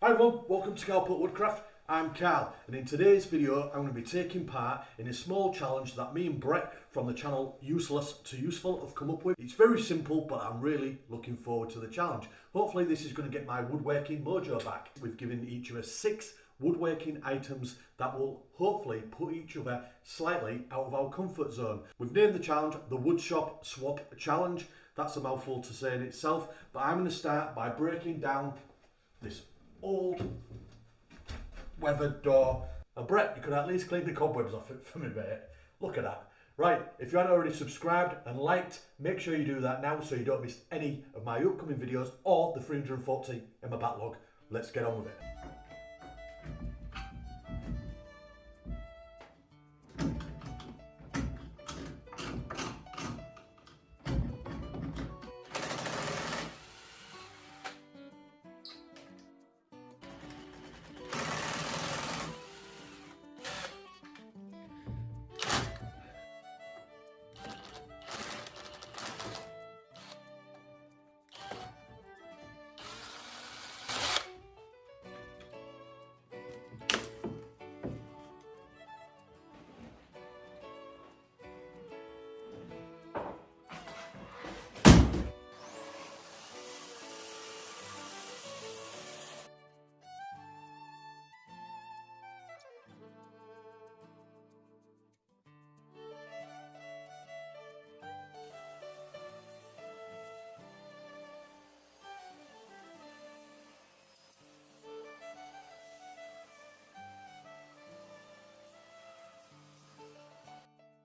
Hi everyone, welcome to Karl Woodcraft. I'm Karl, and in today's video I'm going to be taking part in a small challenge that me and Brett from the channel Useless to Useful have come up with. It's very simple, but I'm really looking forward to the challenge. Hopefully this is going to get my woodworking mojo back. We've given each of us 6 woodworking items that will hopefully put each other slightly out of our comfort zone. We've named the challenge the Woodshop Swap Challenge. That's a mouthful to say in itself, but I'm going to start by breaking down this old weathered door. And Brett, you could at least clean the cobwebs off it for me, mate. Look at that. Right, if you haven't already subscribed and liked, make sure you do that now so you don't miss any of my upcoming videos or the 340 in my backlog. Let's get on with it.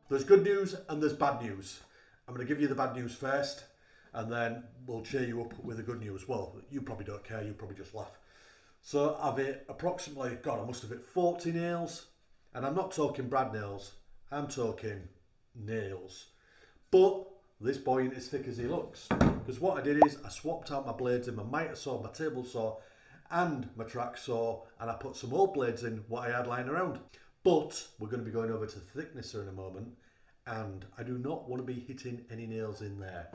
There's good news and there's bad news. I'm going to give you the bad news first and then we'll cheer you up with the good news. Well, you probably don't care, you probably just laugh. So I've hit approximately, God, I must have hit 40 nails. And I'm not talking brad nails, I'm talking nails. But this boy ain't as thick as he looks. Because what I did is I swapped out my blades in my miter saw, my table saw and my track saw, and I put some old blades in what I had lying around. But we're going to be going over to thicknesser in a moment, and I do not want to be hitting any nails in there.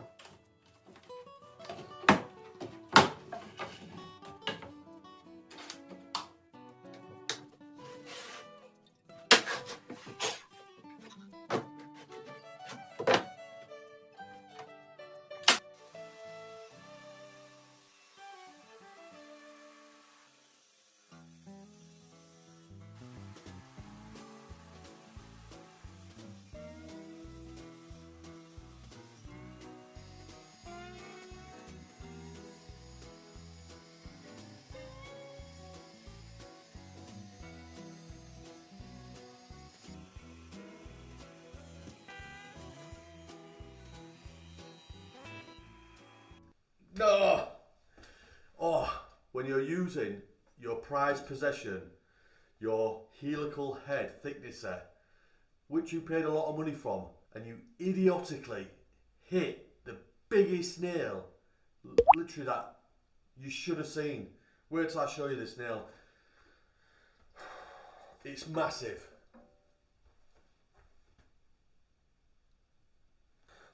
No! Oh, when you're using your prized possession, your helical head thicknesser, which you paid a lot of money from, and you idiotically hit the biggest nail, literally that you should have seen. Wait till I show you this nail. It's massive.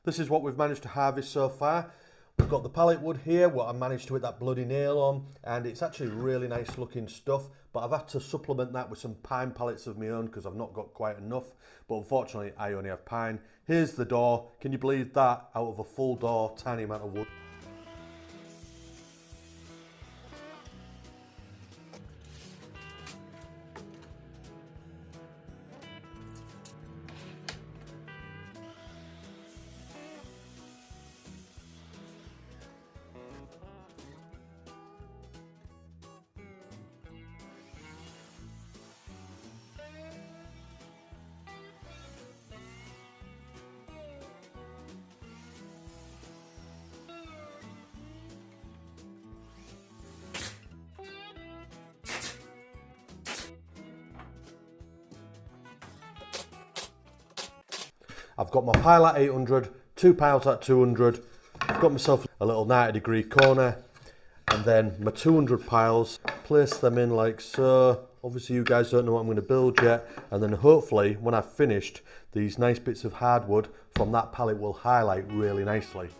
This is what we've managed to harvest so far. We've got the pallet wood here, what I managed to hit that bloody nail on, and it's actually really nice looking stuff, but I've had to supplement that with some pine pallets of my own because I've not got quite enough, but unfortunately I only have pine. Here's the door. Can you believe that? Out of a full door, tiny amount of wood. I've got my pile at 800, 2 piles at 200, I've got myself a little 90-degree corner, and then my 200 piles, place them in like so. Obviously you guys don't know what I'm going to build yet, and then hopefully when I've finished, these nice bits of hardwood from that pallet will highlight really nicely.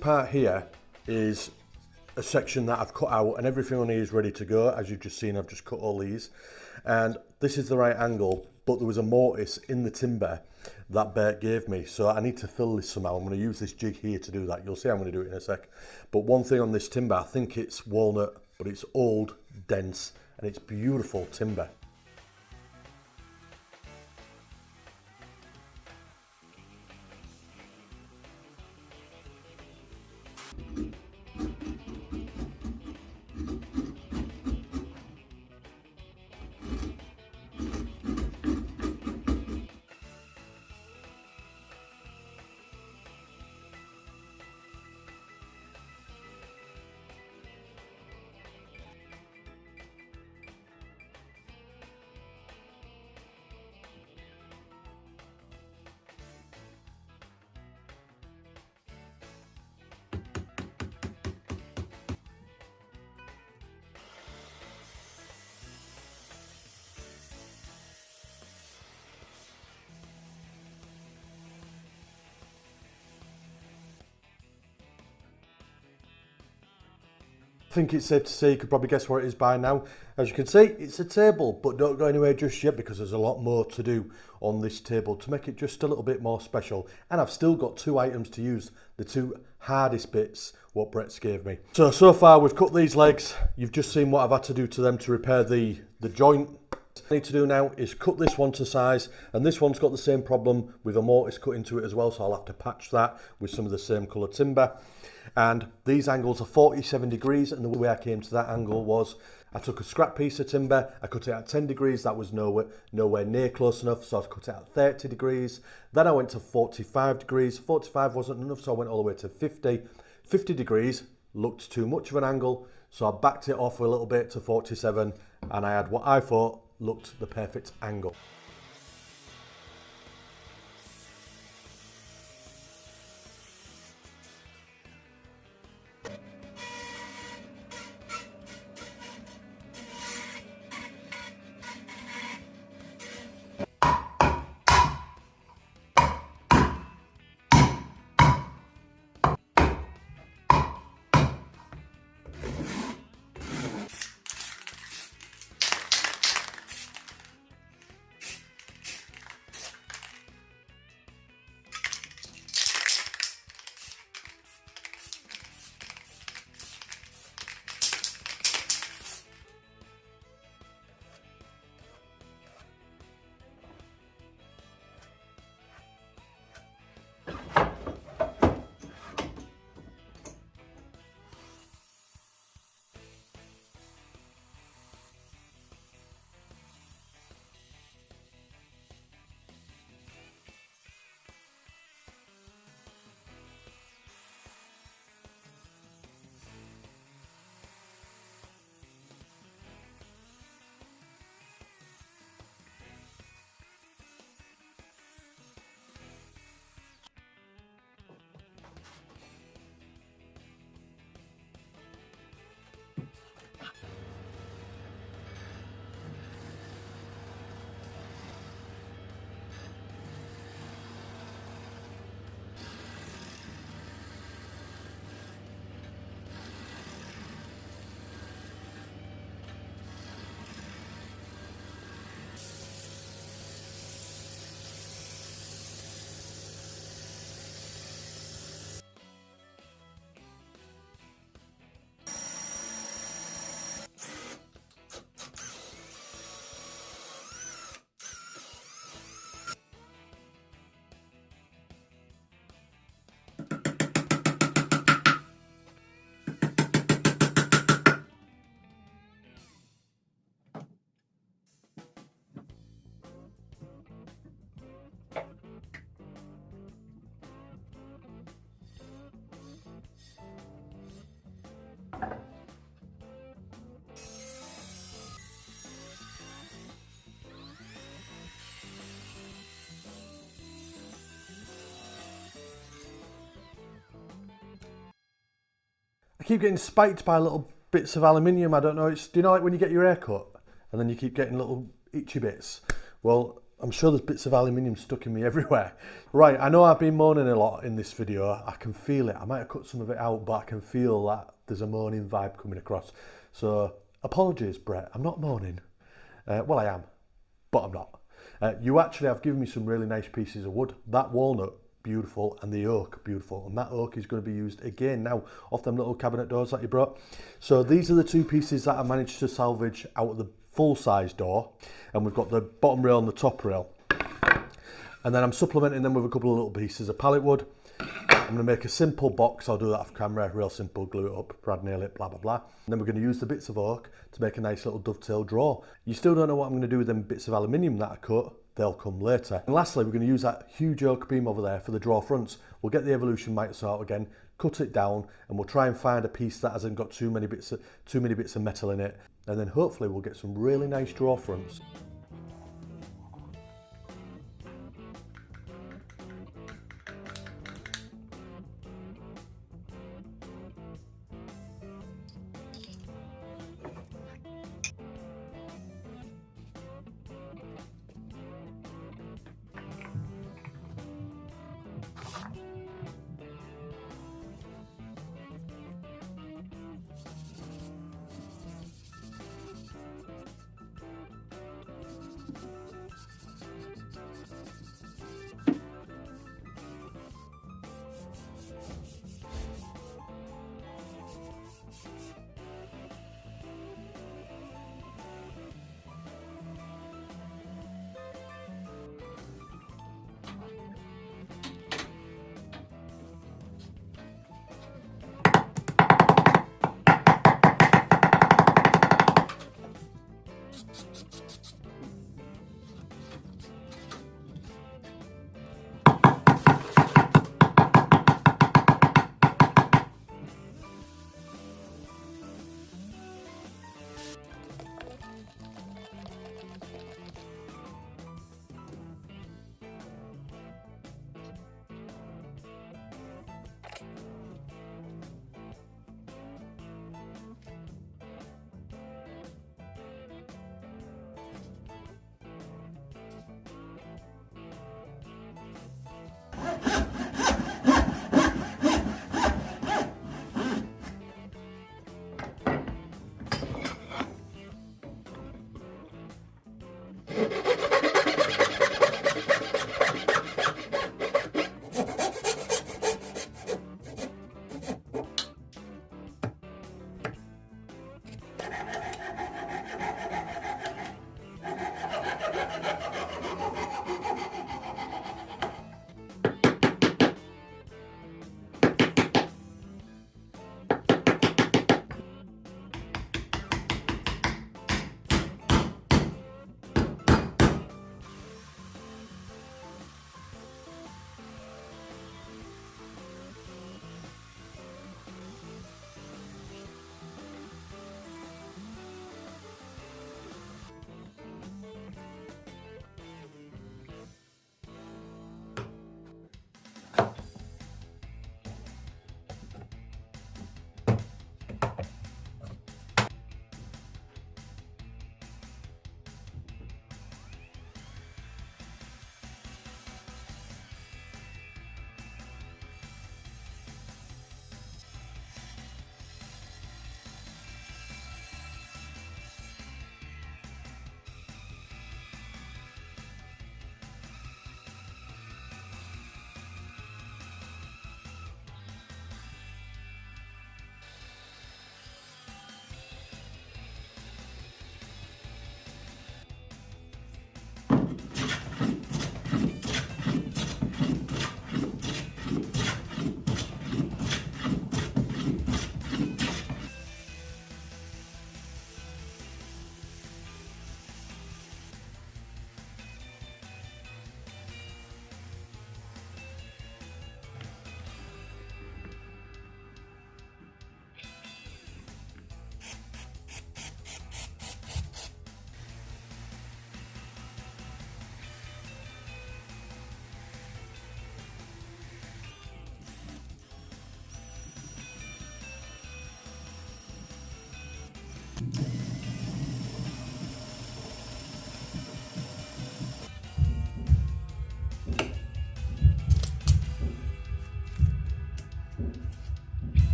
Part here is a section that I've cut out, and everything on here is ready to go. As you've just seen, I've just cut all these, and this is the right angle, but there was a mortise in the timber that Bert gave me, so I need to fill this somehow. I'm going to use this jig here to do that. You'll see I'm going to do it in a sec. But one thing on this timber, I think it's walnut, but it's old, dense, and it's beautiful timber. I think it's safe to say you could probably guess what it is by now. As you can see, it's a table, but don't go anywhere just yet because there's a lot more to do on this table to make it just a little bit more special. And I've still got two items to use, the two hardest bits what Brett's gave me. So far we've cut these legs. You've just seen what I've had to do to them to repair the joint What I need to do now is cut this one to size, and this one's got the same problem with a mortise cut into it as well, so I'll have to patch that with some of the same colour timber. And these angles are 47 degrees, and the way I came to that angle was I took a scrap piece of timber, I cut it at 10 degrees, that was nowhere near close enough, so I cut it at 30 degrees. Then I went to 45 degrees, 45 wasn't enough, so I went all the way to 50. 50 degrees looked too much of an angle, so I backed it off a little bit to 47, and I had what I thought looked the perfect angle. I keep getting spiked by little bits of aluminium. I don't know. Do you know like when you get your hair cut and then you keep getting little itchy bits? Well, I'm sure there's bits of aluminium stuck in me everywhere. Right, I know I've been moaning a lot in this video. I can feel it. I might have cut some of it out, but I can feel that there's a moaning vibe coming across. So apologies, Brett. I'm not moaning. Well, I am, but I'm not. You actually have given me some really nice pieces of wood. That walnut, beautiful, and the oak, beautiful, and that oak is going to be used again now off them little cabinet doors that you brought. So these are the two pieces that I managed to salvage out of the full-size door, and we've got the bottom rail and the top rail, and then I'm supplementing them with a couple of little pieces of pallet wood. I'm going to make a simple box. I'll do that off camera, real simple, glue it up, brad nail it, blah blah blah. And then we're going to use the bits of oak to make a nice little dovetail drawer. You still don't know what I'm going to do with them bits of aluminium that I cut. They'll come later. And lastly, we're going to use that huge oak beam over there for the drawer fronts. We'll get the evolution mitre out again, cut it down, and we'll try and find a piece that hasn't got too many bits of metal in it. And then hopefully we'll get some really nice drawer fronts.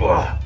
Ugh.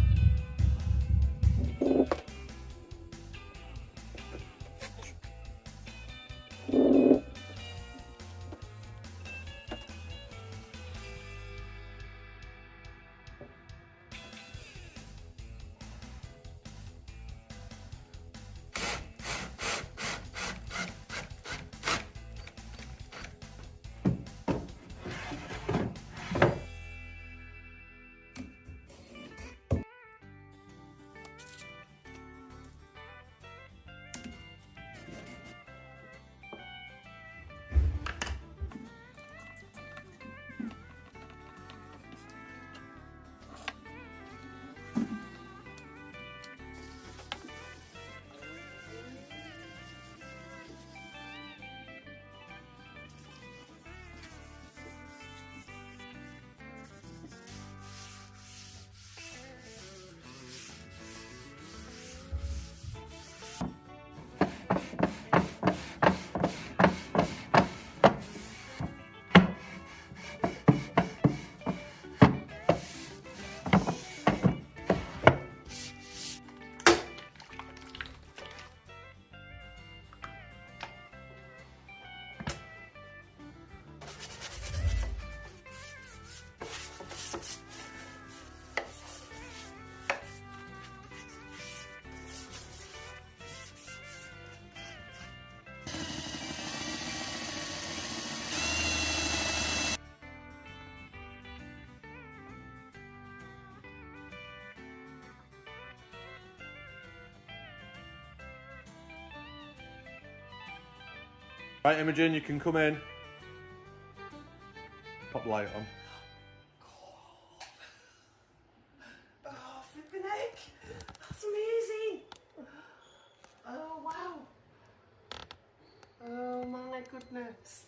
Right, Imogen, you can come in. Pop the light on. Oh, flipping heck! That's amazing! Oh, wow! Oh my goodness!